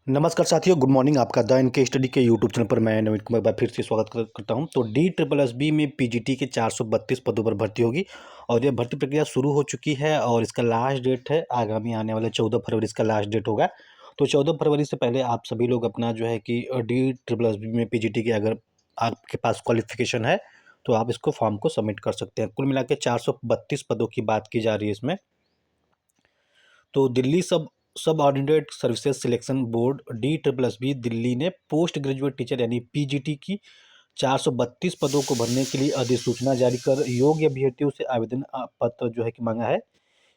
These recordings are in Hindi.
नमस्कार साथियों, गुड मॉर्निंग। आपका द एन के स्टडी के यूट्यूब चैनल पर मैं नवीन कुमार फिर से स्वागत करता हूं। तो डी ट्रिपल एस बी में पीजीटी के 432 पदों पर भर्ती होगी और यह भर्ती प्रक्रिया शुरू हो चुकी है और इसका लास्ट डेट है आगामी आने वाले 14 फरवरी इसका लास्ट डेट होगा। तो 14 फरवरी से पहले आप सभी लोग अपना जो है कि डी ट्रिपल एस बी में पीजीटी के अगर आपके पास क्वालिफिकेशन है तो आप इसको फॉर्म को सबमिट कर सकते हैं। कुल मिला के 432 पदों की बात की जा रही है इसमें। तो Delhi subordinate services selection board D triple S B Delhi ने पोस्ट ग्रेजुएट टीचर यानी पीजीटी की 432 पदों को भरने के लिए अधिसूचना जारी कर योग्य अभ्यर्थियों से आवेदन पत्र जो है कि मांगा है।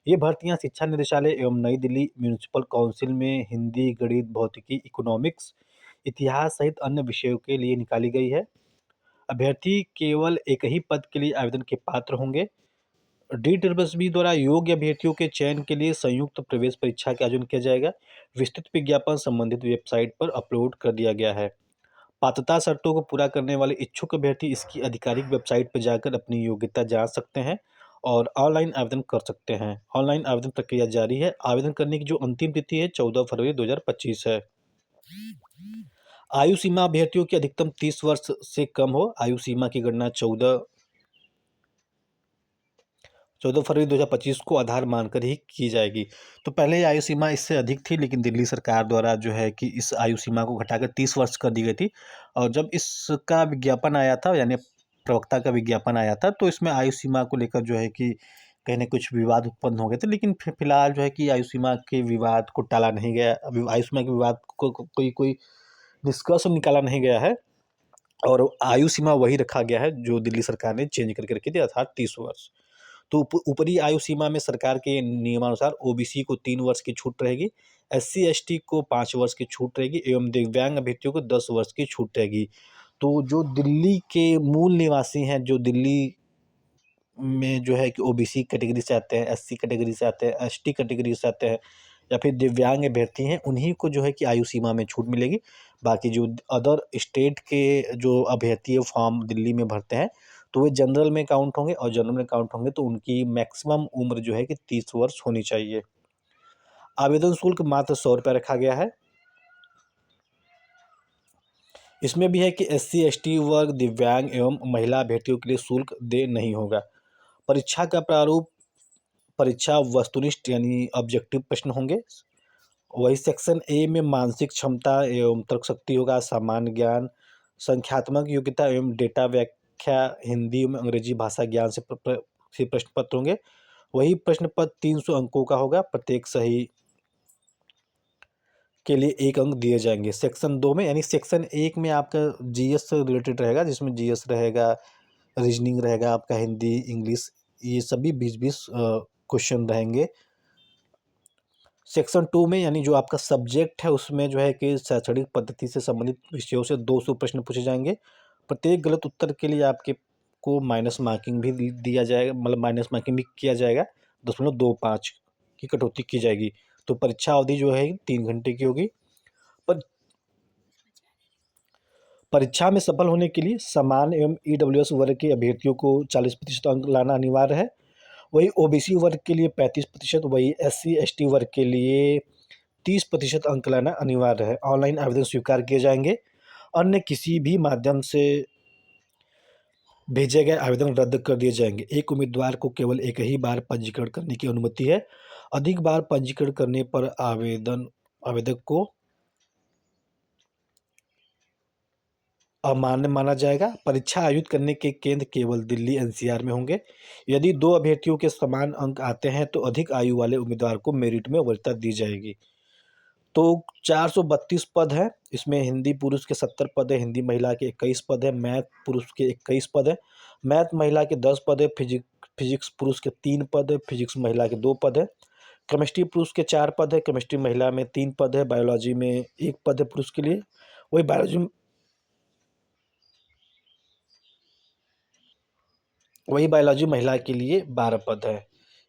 ये भर्तियां शिक्षा निदेशालय एवं नई दिल्ली म्यूनिसिपल काउंसिल में हिंदी, गणित, भौतिकी, इकोनॉमिक्स, इतिहास सहित अन्य विषयों के लिए निकाली गई है। अभ्यर्थी केवल एक ही पद के लिए आवेदन के पात्र होंगे। डी ट्रिपल बी द्वारा योग्य अभ्यर्थियों के चयन के लिए संयुक्त प्रवेश परीक्षा का आयोजन किया जाएगा। विस्तृत विज्ञापन संबंधित वेबसाइट पर अपलोड कर दिया गया है। पात्रता शर्तों को पूरा करने वाले इच्छुक अभ्यर्थी इसकी आधिकारिक वेबसाइट पर जाकर अपनी योग्यता जांच सकते हैं और ऑनलाइन आवेदन कर सकते हैं। ऑनलाइन आवेदन प्रक्रिया जारी है। आवेदन करने की जो अंतिम तिथि है 14 फरवरी 2025 है। आयु सीमा अभ्यर्थियों की अधिकतम 30 वर्ष से कम हो। आयु सीमा की गणना 14 फरवरी 2025 को आधार मानकर ही की जाएगी। तो पहले ये आयु सीमा इससे अधिक थी, लेकिन दिल्ली सरकार द्वारा जो है कि इस आयु सीमा को घटाकर 30 वर्ष कर दी गई थी। और जब इसका विज्ञापन आया था यानी प्रवक्ता का विज्ञापन आया था तो इसमें आयु सीमा को लेकर जो है कि कहीं न कुछ विवाद उत्पन्न हो गए थे, लेकिन फिलहाल जो है कि आयु सीमा के विवाद को टाला नहीं गया। अभी आयु सीमा के विवाद को कोई निष्कर्ष निकाला नहीं गया है और आयु सीमा वही रखा गया है जो दिल्ली सरकार ने चेंज करके रखी थी, अर्थात 30 वर्ष। तो ऊपरी आयु सीमा में सरकार के नियमानुसार ओबीसी को 3 वर्ष की छूट रहेगी, एससी एसटी को 5 वर्ष की छूट रहेगी एवं दिव्यांग अभ्यर्थियों को 10 वर्ष की छूट रहेगी। तो जो दिल्ली के मूल निवासी हैं, जो दिल्ली में जो है कि ओबीसी कैटेगरी से आते हैं, एससी कैटेगरी से आते हैं, एसटी कैटेगरी से आते हैं या फिर दिव्यांग अभ्यर्थी हैं, उन्हीं को जो है कि आयु सीमा में छूट मिलेगी। बाकी जो अदर स्टेट के जो अभ्यर्थी फॉर्म दिल्ली में भरते हैं तो वे जनरल में काउंट होंगे और जनरल में काउंट होंगे तो उनकी मैक्सिमम उम्र जो है कि 30 वर्ष होनी चाहिए। आवेदन शुल्क मात्र 100 रुपये रखा गया है। इसमें भी है कि एससी एसटी वर्ग, दिव्यांग एवं महिला अभ्यर्थियों के लिए शुल्क दे नहीं होगा। परीक्षा का प्रारूप परीक्षा वस्तुनिष्ठ यानी ऑब्जेक्टिव प्रश्न होंगे। वही सेक्शन ए में मानसिक क्षमता एवं तर्कशक्ति होगा, सामान्य ज्ञान, संख्यात्मक योग्यता एवं डेटा व्याख्या, हिंदी एवं अंग्रेजी भाषा ज्ञान से प्रश्न पत्र होंगे। वही प्रश्न पत्र 300 अंकों का होगा। प्रत्येक सही के लिए 1 अंक दिए जाएंगे। सेक्शन 2 में यानी सेक्शन 1 में आपका जीएस से रिलेटेड रहेगा, जिसमें जीएस रहेगा, रीजनिंग रहेगा, आपका हिंदी, इंग्लिश, ये सभी 20-20 क्वेश्चन रहेंगे। सेक्शन 2 में यानी जो आपका सब्जेक्ट है उसमें जो है कि शैक्षणिक पद्धति से संबंधित विषयों से 200 प्रश्न पूछे जाएंगे। प्रत्येक गलत उत्तर के लिए आपके को माइनस मार्किंग भी दिया जाएगा, मतलब माइनस मार्किंग भी किया जाएगा। 0.25 की कटौती की जाएगी। तो परीक्षा अवधि जो है 3 घंटे की होगी। पर परीक्षा में सफल होने के लिए सामान्य एवं ईडब्ल्यूएस वर्ग के अभ्यर्थियों को 40% अंक लाना अनिवार्य है। वही ओबीसी वर्ग के लिए 35%, वही एससी एसटी वर्ग के लिए 30% अंक लाना अनिवार्य है। ऑनलाइन आवेदन स्वीकार किए जाएंगे। अन्य किसी भी माध्यम से भेजे गए आवेदन रद्द कर दिए जाएंगे। एक उम्मीदवार को केवल एक ही बार पंजीकरण करने की अनुमति है। अधिक बार पंजीकरण करने पर आवेदक को अमान्य माना जाएगा। परीक्षा आयोजित करने के केंद्र केवल दिल्ली एनसीआर में होंगे। यदि 2 अभ्यर्थियों के समान अंक आते हैं तो अधिक आयु वाले उम्मीदवार को मेरिट में वरीयता दी जाएगी। तो 432 पद हैं। इसमें हिंदी पुरुष के 70 पद है, हिंदी महिला के 21 पद है, मैथ पुरुष के 21 पद है, मैथ महिला के 10 पद है, फिजिक्स पुरुष के 3 पद है, फिजिक्स महिला के 2 पद है, केमिस्ट्री पुरुष के 4 पद है, केमिस्ट्री महिला में 3 पद है, बायोलॉजी में 1 पद है पुरुष के लिए। वही बायोलॉजी महिला के लिए 12 पद है।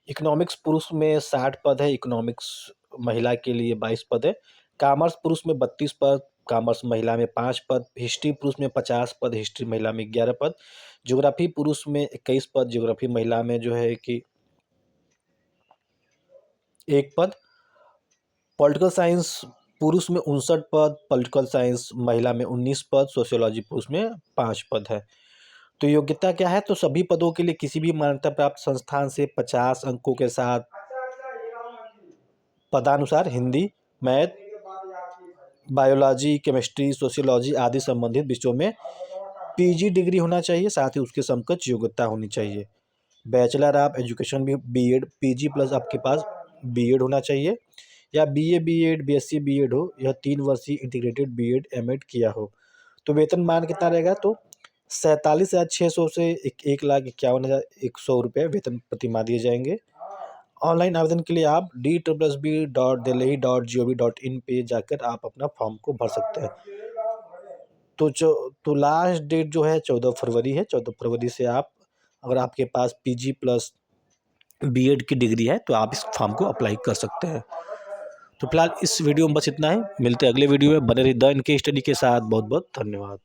इकोनॉमिक्स पुरुष में 60 पद है, इकोनॉमिक्स महिला के लिए 22 पद है। कॉमर्स पुरुष में 32 पद, कॉमर्स महिला में 5 पद, हिस्ट्री पुरुष में 50 पद, हिस्ट्री महिला में 11 पद, ज्योग्राफी पुरुष में 21 पद, ज्योग्राफी महिला में जो है कि 1 पद, पॉलिटिकल साइंस पुरुष में 59 पद, पॉलिटिकल साइंस महिला में 19 पद, सोशियोलॉजी पुरुष में 5 पद है। तो योग्यता क्या है, तो सभी पदों के लिए किसी भी मान्यता प्राप्त संस्थान से 50 अंकों के साथ पदानुसार Hindi, math, biology, chemistry, sociology आदि संबंधित विषयों में पीजी डिग्री होना चाहिए, साथ ही उसके समकक्ष योग्यता होनी चाहिए। बैचलर ऑफ एजुकेशन भी बीएड, पीजी प्लस आपके पास बीएड होना चाहिए, या बीए बीएड, बीएससी बीएड हो, या 3 वर्षीय इंटीग्रेटेड बीएड एमएड किया हो। तो वेतनमान कितना रहेगा, तो 47,600 से 1,51,100 रुपये वेतन प्रतिमाह दिए जाएंगे। ऑनलाइन आवेदन के लिए आप DSSB.delhi.gov.in पे जाकर आप अपना फॉर्म को भर सकते हैं। तो लास्ट डेट जो है 14 फरवरी है। 14 फरवरी से आप, अगर आपके पास पीजी प्लस बीएड की डिग्री है तो आप इस फॉर्म को अप्लाई कर सकते हैं। तो फिलहाल इस वीडियो में बस इतना ही। मिलते हैं अगले वीडियो में। बने रहिए द इनके स्टडी के साथ। बहुत बहुत धन्यवाद।